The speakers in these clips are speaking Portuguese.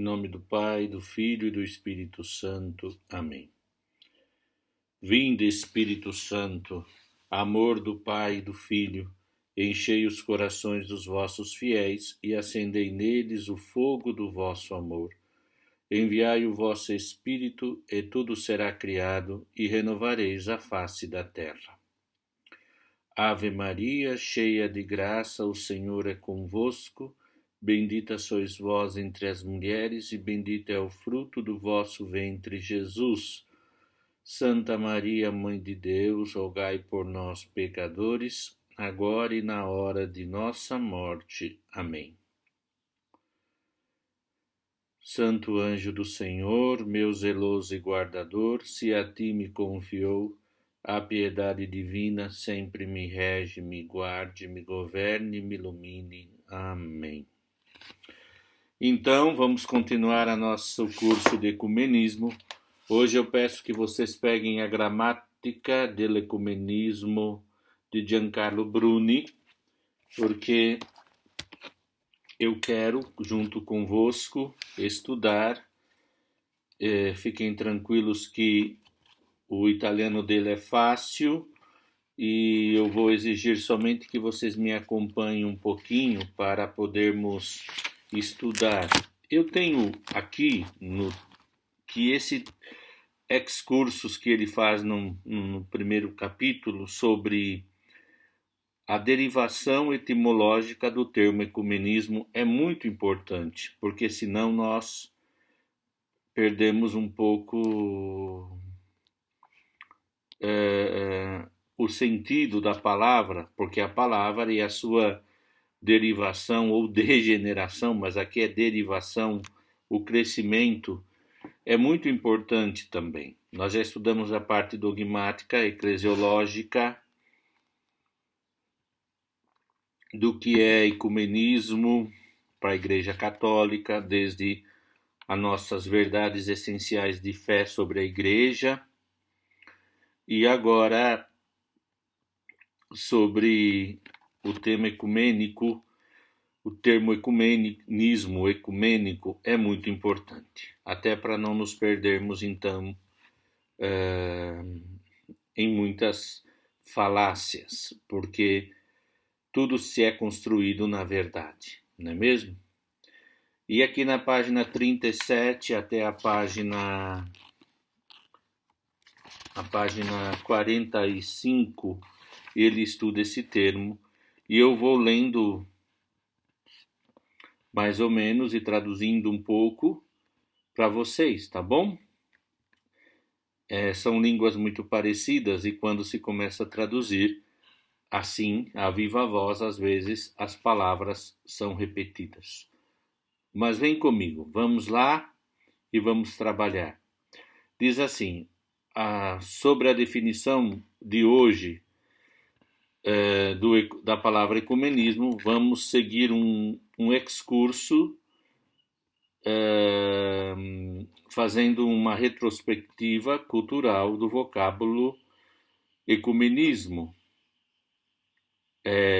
Em nome do Pai, do Filho e do Espírito Santo. Amém. Vinde, Espírito Santo, amor do Pai e do Filho, enchei os corações dos vossos fiéis e acendei neles o fogo do vosso amor. Enviai o vosso Espírito e tudo será criado e renovareis a face da terra. Ave Maria, cheia de graça, o Senhor é convosco. Bendita sois vós entre as mulheres, e bendito é o fruto do vosso ventre, Jesus. Santa Maria, Mãe de Deus, rogai por nós, pecadores, agora e na hora de nossa morte. Amém. Santo anjo do Senhor, meu zeloso e guardador, se a ti me confiou, a piedade divina sempre me rege, me guarde, me governe, me ilumine. Amém. Então, vamos continuar a nosso curso de ecumenismo. Hoje eu peço que vocês peguem a Gramática del Ecumenismo de Giancarlo Bruni, porque eu quero, junto convosco, estudar. Fiquem tranquilos que o italiano dele é fácil e eu vou exigir somente que vocês me acompanhem um pouquinho para podermos estudar. Eu tenho aqui que esse excursus que ele faz no primeiro capítulo sobre a derivação etimológica do termo ecumenismo é muito importante, porque senão nós perdemos um pouco o sentido da palavra, porque a palavra e a sua derivação ou degeneração, mas aqui é derivação, o crescimento, é muito importante também. Nós já estudamos a parte dogmática, eclesiológica, do que é ecumenismo para a Igreja Católica, desde as nossas verdades essenciais de fé sobre a Igreja, e agora sobre o tema ecumênico. O termo ecumenismo, ecumênico, é muito importante, até para não nos perdermos, então, em muitas falácias, porque tudo se é construído na verdade, não é mesmo? E aqui na página 37 até a página 45, ele estuda esse termo, e eu vou lendo mais ou menos e traduzindo um pouco para vocês, tá bom? São línguas muito parecidas e quando se começa a traduzir, assim, a viva voz, às vezes as palavras são repetidas. Mas vem comigo, vamos lá e vamos trabalhar. Diz assim, sobre a definição de hoje da palavra ecumenismo, vamos seguir um excurso fazendo uma retrospectiva cultural do vocábulo ecumenismo,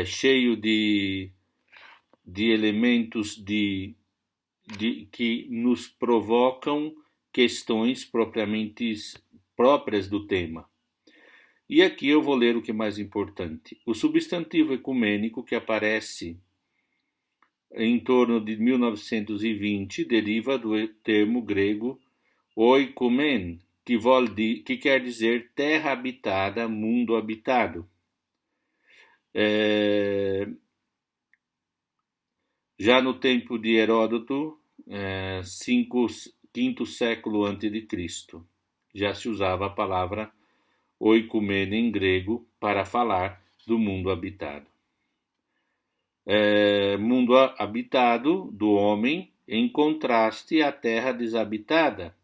cheio de elementos que nos provocam questões próprias do tema. E aqui eu vou ler o que é mais importante. O substantivo ecumênico, que aparece em torno de 1920, deriva do termo grego oikomen, que quer dizer terra habitada, mundo habitado. Já no tempo de Heródoto, quinto século a.C., já se usava a palavra oikumene em grego para falar do mundo habitado. Mundo habitado do homem em contraste à terra desabitada.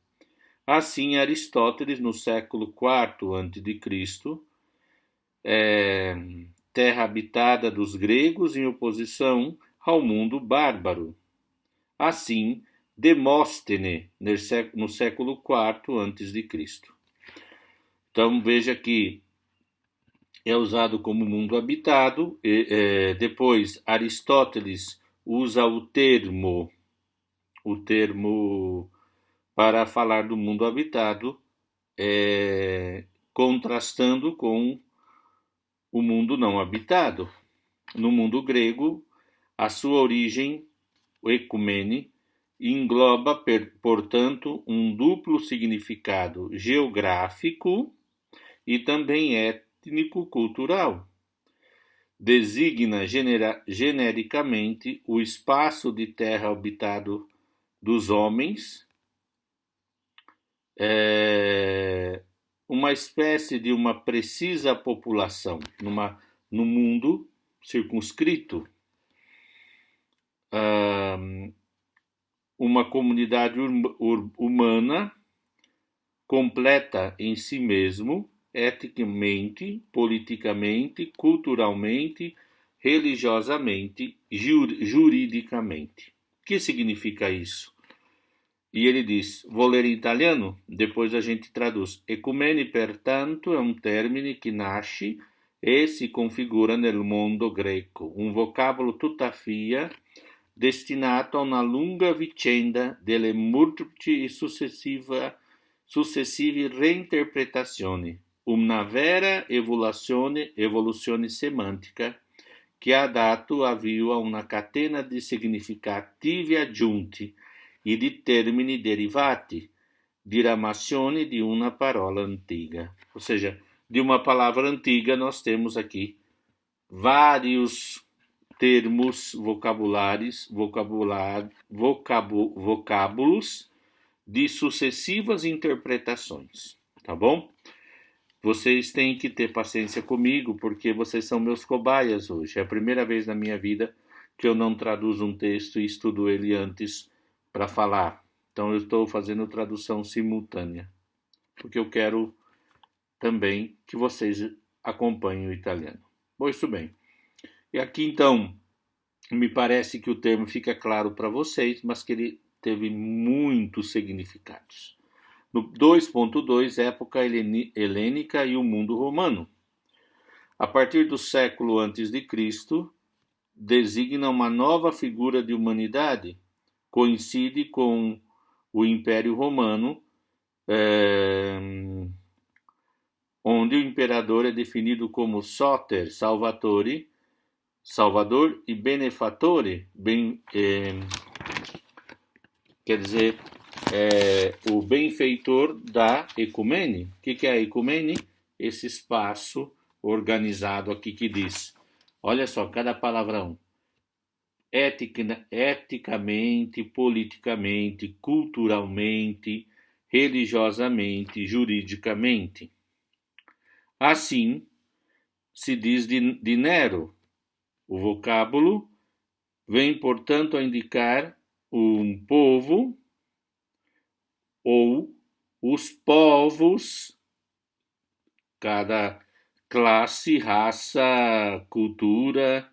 Assim, Aristóteles, no século IV a.C., terra habitada dos gregos em oposição ao mundo bárbaro. Assim, Demóstenes, no século IV a.C. Então, veja que é usado como mundo habitado. Depois, Aristóteles usa o termo o termo para falar do mundo habitado, contrastando com o mundo não habitado. No mundo grego, a sua origem, o ecumene, engloba, portanto, um duplo significado geográfico e também étnico-cultural. Designa genericamente o espaço de terra habitado dos homens, uma espécie de uma precisa população no mundo circunscrito, uma comunidade humana completa em si mesmo, eticamente, politicamente, culturalmente, religiosamente, juridicamente. O que significa isso? E ele diz, vou ler em italiano, depois a gente traduz. Ecumene, pertanto, è un termine che nasce e si configura nel mondo greco, un vocabolo tuttavia destinato a una lunga vicenda delle molteplici e successive reinterpretazioni, una vera evoluzione semantica che ha dato avvio a una catena di significativi aggiunti e di termini derivati, diramazione di una parola antiga. Ou seja, de uma palavra antiga nós temos aqui vários termos vocábulos de sucessivas interpretações, tá bom? Vocês têm que ter paciência comigo, porque vocês são meus cobaias hoje. É a primeira vez na minha vida que eu não traduzo um texto e estudo ele antes para falar. Então eu estou fazendo tradução simultânea, porque eu quero também que vocês acompanhem o italiano. Muito bem. E aqui então, me parece que o termo fica claro para vocês, mas que ele teve muitos significados. No 2.2, época helênica e o mundo romano. A partir do século a.C., designa uma nova figura de humanidade, coincide com o Império Romano, onde o imperador é definido como Soter, Salvador e Benefatore, quer dizer, o benfeitor da ecumene. O que é a ecumene? Esse espaço organizado aqui que diz, olha só, cada palavrão, eticamente, politicamente, culturalmente, religiosamente, juridicamente. Assim, se diz de Nero. O vocábulo vem, portanto, a indicar um povo ou os povos, cada classe, raça, cultura,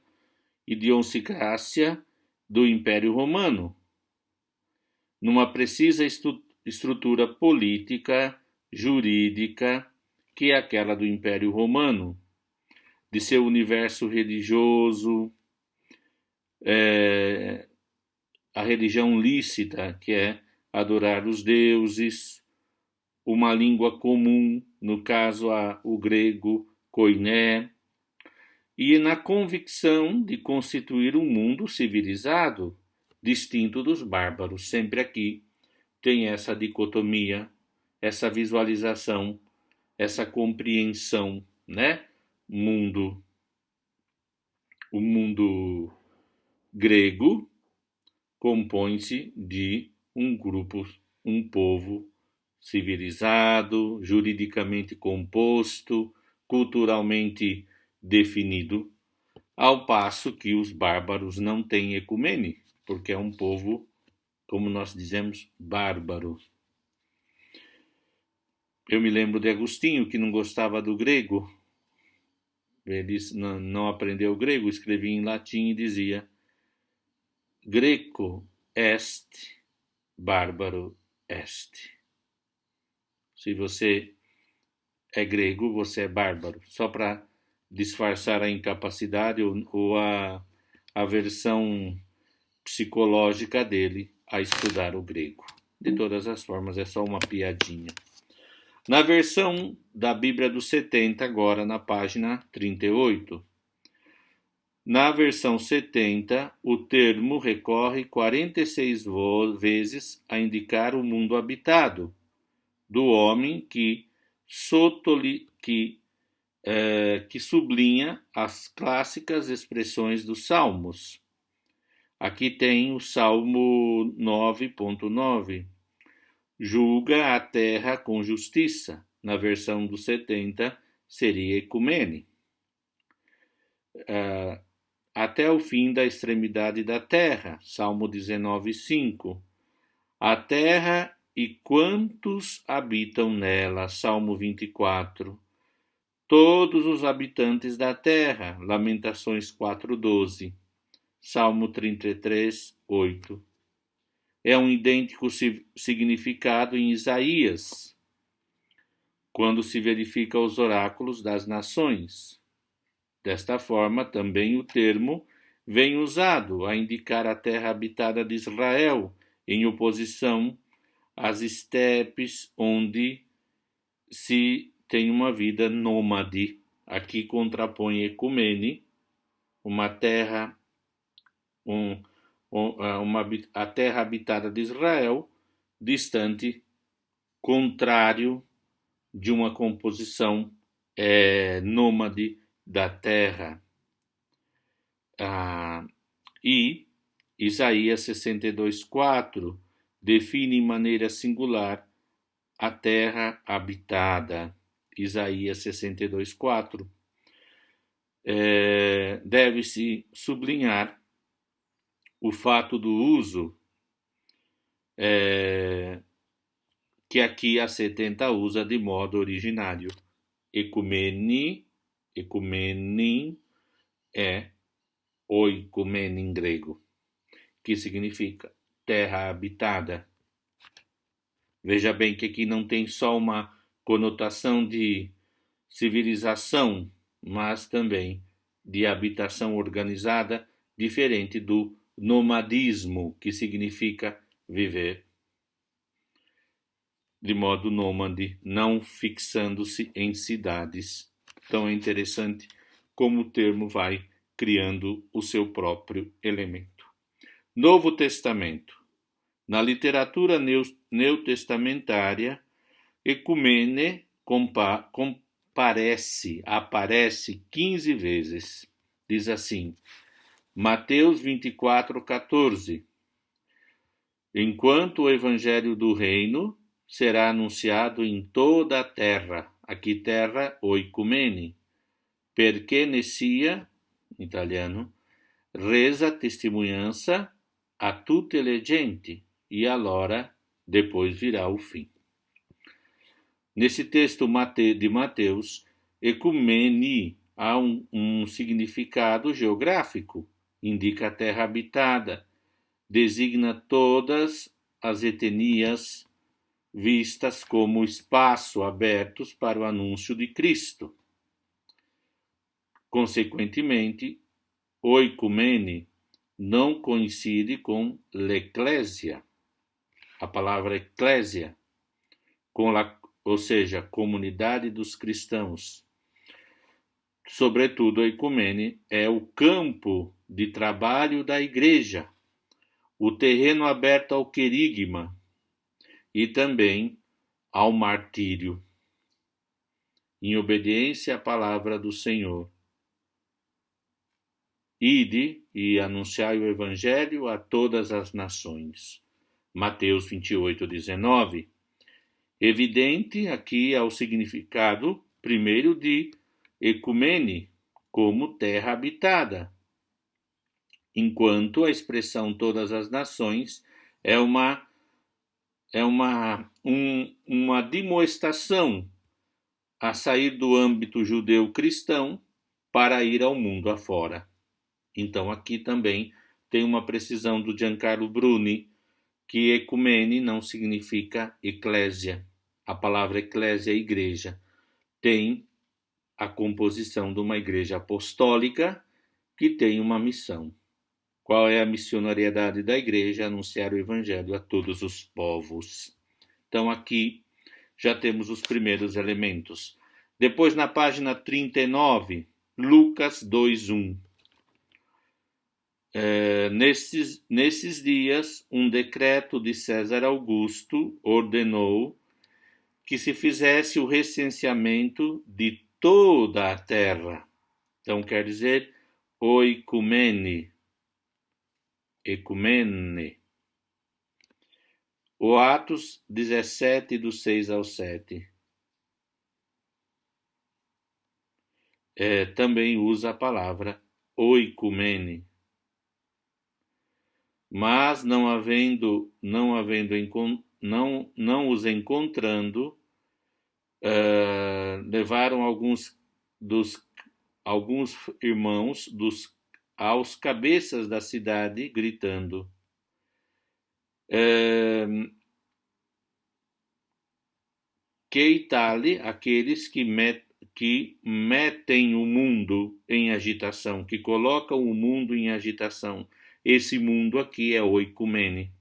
idiosincrásia do Império Romano, numa precisa estrutura política, jurídica, que é aquela do Império Romano, de seu universo religioso, a religião lícita, que é adorar os deuses, uma língua comum, no caso o grego koiné, e na convicção de constituir um mundo civilizado, distinto dos bárbaros. Sempre aqui tem essa dicotomia, essa visualização, essa compreensão, né? O mundo grego compõe-se de um grupo, um povo civilizado, juridicamente composto, culturalmente definido, ao passo que os bárbaros não têm ecumene, porque é um povo, como nós dizemos, bárbaro. Eu me lembro de Agostinho, que não gostava do grego. Ele não aprendeu grego, escrevia em latim e dizia Greco est, bárbaro est. Se você é grego, você é bárbaro. Só para disfarçar a incapacidade ou a versão psicológica dele a estudar o grego. De todas as formas, é só uma piadinha. Na versão da Bíblia dos 70, agora na página 38. Na versão 70, o termo recorre 46 vezes a indicar o mundo habitado, do homem que sublinha as clássicas expressões dos Salmos. Aqui tem o Salmo 9.9. Julga a terra com justiça. Na versão dos 70, seria ecumene. Até o fim da extremidade da terra. Salmo 19.5. A terra e quantos habitam nela. Salmo 24. Todos os habitantes da terra. Lamentações 4.12. Salmo 33.8. É um idêntico significado em Isaías, quando se verifica os oráculos das nações. Desta forma, também o termo vem usado a indicar a terra habitada de Israel, em oposição às estepes, onde se tem uma vida nômade. Aqui contrapõe ecumene, uma terra a terra habitada de Israel, distante, contrário de uma composição nômade da terra. E Isaías 62.4 define em maneira singular a terra habitada. Isaías 62.4. Deve-se sublinhar o fato do uso que aqui a 70 usa de modo originário. Ecumene é oikumene em grego, que significa terra habitada. Veja bem que aqui não tem só uma conotação de civilização, mas também de habitação organizada, diferente do nomadismo, que significa viver de modo nômade, não fixando-se em cidades. Então é interessante como o termo vai criando o seu próprio elemento. Novo Testamento. Na literatura neotestamentária, ecumene aparece 15 vezes. Diz assim, Mateus 24:14. Enquanto o evangelho do reino será anunciado em toda a terra, aqui terra oikumene, perché ne sia, in italiano, resa testemunhança a tutte le genti, e allora depois virá o fim. Nesse texto de Mateus, ecumene há um significado geográfico, indica a terra habitada, designa todas as etnias vistas como espaço abertos para o anúncio de Cristo. Consequentemente, oikumene não coincide com l'eclésia, a palavra eclésia, ou seja, comunidade dos cristãos. Sobretudo, a ecumene é o campo de trabalho da igreja, o terreno aberto ao querigma e também ao martírio, em obediência à palavra do Senhor. Ide e anunciai o evangelho a todas as nações. Mateus 28:19. Evidente aqui é o significado, primeiro, de ecumene, como terra habitada, enquanto a expressão todas as nações é uma demonstração a sair do âmbito judeu-cristão para ir ao mundo afora. Então aqui também tem uma precisão do Giancarlo Bruni, que ecumene não significa eclésia. A palavra eclésia é igreja. Tem a composição de uma igreja apostólica que tem uma missão. Qual é a missionariedade da igreja? Anunciar o evangelho a todos os povos. Então aqui já temos os primeiros elementos. Depois na página 39, Lucas 2:1. Nesses dias, um decreto de César Augusto ordenou que se fizesse o recenseamento de toda a terra. Então quer dizer oikumene, ecumene. O Atos 17, do 6 ao 7. Também usa a palavra oikumene. Mas não os encontrando, levaram alguns irmãos aos cabeças da cidade, gritando: que tale aqueles que metem o mundo em agitação, que colocam o mundo em agitação. Esse mundo aqui é oikumene.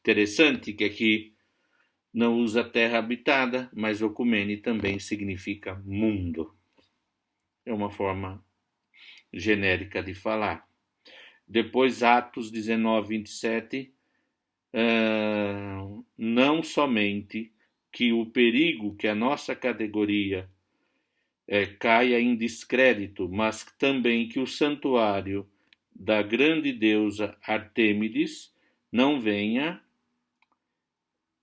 Interessante que aqui não usa terra habitada, mas oikumene também significa mundo. É uma forma genérica de falar. Depois, Atos 19, 27, não somente que o perigo que a nossa categoria caia em descrédito, mas também que o santuário da grande deusa Artêmides não venha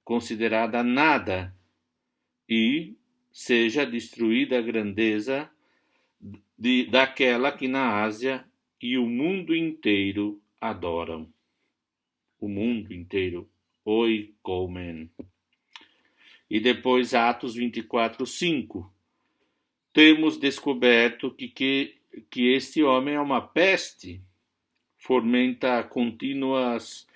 considerada nada e seja destruída a grandeza daquela que na Ásia e o mundo inteiro adoram. O mundo inteiro, oikomen. E depois Atos 24, 5. Temos descoberto que este homem é uma peste, fomenta contínuas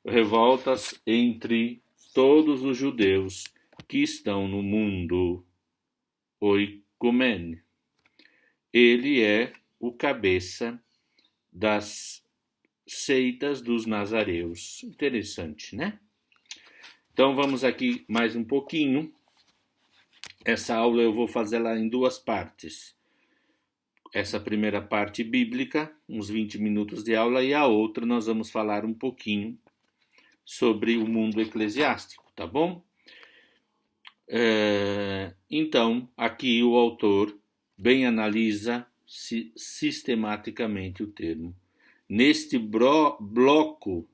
revoltas entre todos os judeus que estão no mundo. Oikomen. Ele é o cabeça das seitas dos nazareus. Interessante, né? Então vamos aqui mais um pouquinho. Essa aula eu vou fazê-la em duas partes. Essa primeira parte bíblica, uns 20 minutos de aula, e a outra nós vamos falar um pouquinho sobre o mundo eclesiástico, tá bom? Então, aqui o autor bem analisa sistematicamente o termo. Neste bloco,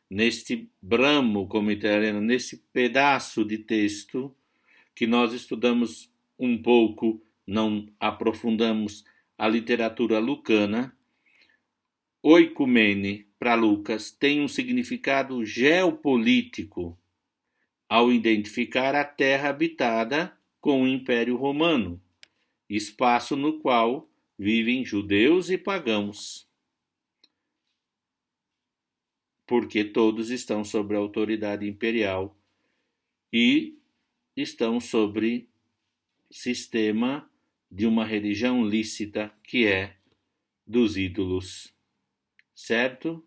neste bramo, como italiano, nesse pedaço de texto que nós estudamos um pouco, não aprofundamos a literatura lucana, oikumene, para Lucas, tem um significado geopolítico ao identificar a terra habitada com o Império Romano, espaço no qual vivem judeus e pagãos, porque todos estão sob a autoridade imperial e estão sobre sistema de uma religião lícita que é dos ídolos, certo?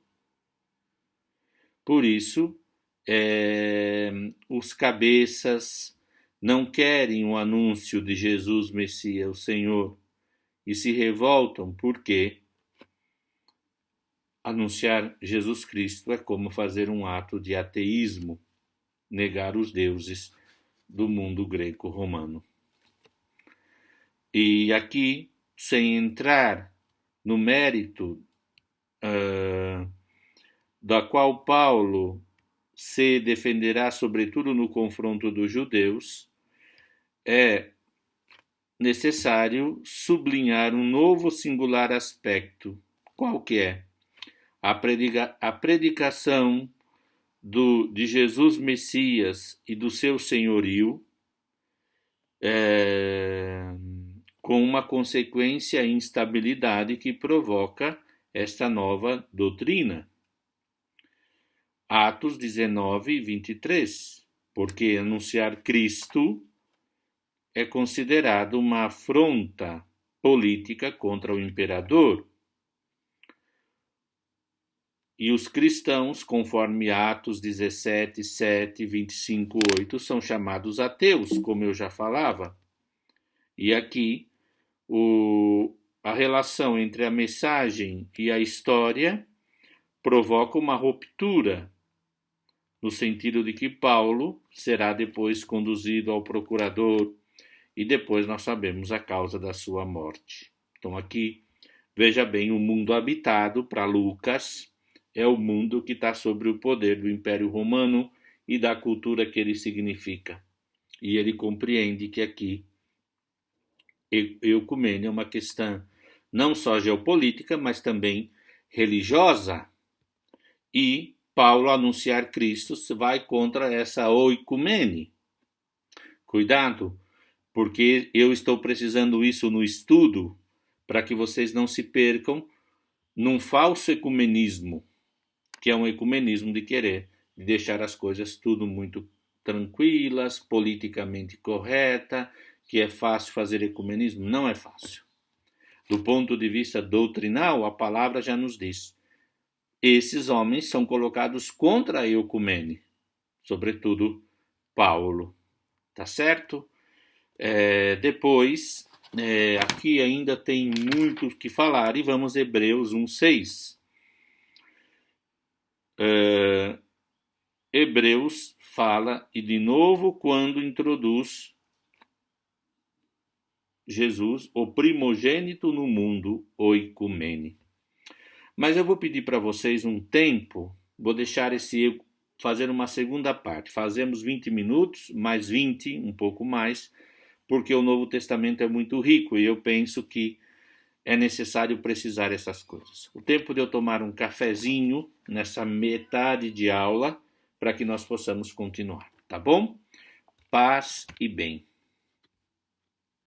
Por isso, os cabeças não querem o anúncio de Jesus Messias, o Senhor, e se revoltam porque anunciar Jesus Cristo é como fazer um ato de ateísmo, negar os deuses do mundo greco-romano. E aqui, sem entrar no mérito da qual Paulo se defenderá, sobretudo no confronto dos judeus, é necessário sublinhar um novo singular aspecto. Qual que é? A predicação de Jesus Messias e do seu senhorio, com uma consequência instabilidade que provoca esta nova doutrina. Atos 19, 23. Porque anunciar Cristo é considerado uma afronta política contra o imperador. E os cristãos, conforme Atos 17, 7, 25, 8, são chamados ateus, como eu já falava. E aqui, a relação entre a mensagem e a história provoca uma ruptura, no sentido de que Paulo será depois conduzido ao procurador e depois nós sabemos a causa da sua morte. Então aqui, veja bem, o mundo habitado para Lucas é o mundo que está sob o poder do Império Romano e da cultura que ele significa. E ele compreende que aqui ecumênio é uma questão não só geopolítica, mas também religiosa. E Paulo anunciar Cristo vai contra essa oicumene. Cuidado, porque eu estou precisando isso no estudo para que vocês não se percam num falso ecumenismo, que é um ecumenismo de querer, de deixar as coisas tudo muito tranquilas, politicamente correta, que é fácil fazer ecumenismo. Não é fácil. Do ponto de vista doutrinal, a palavra já nos diz. Esses homens são colocados contra a ecumene, sobretudo Paulo. Tá certo? Depois, aqui ainda tem muito o que falar e vamos a Hebreus 1:6. Hebreus fala, e de novo quando introduz Jesus, o primogênito no mundo, oicumene. Mas eu vou pedir para vocês um tempo, vou deixar fazer uma segunda parte. Fazemos 20 minutos, mais 20, um pouco mais, porque o Novo Testamento é muito rico e eu penso que é necessário precisar essas coisas. O tempo de eu tomar um cafezinho nessa metade de aula para que nós possamos continuar, tá bom? Paz e bem.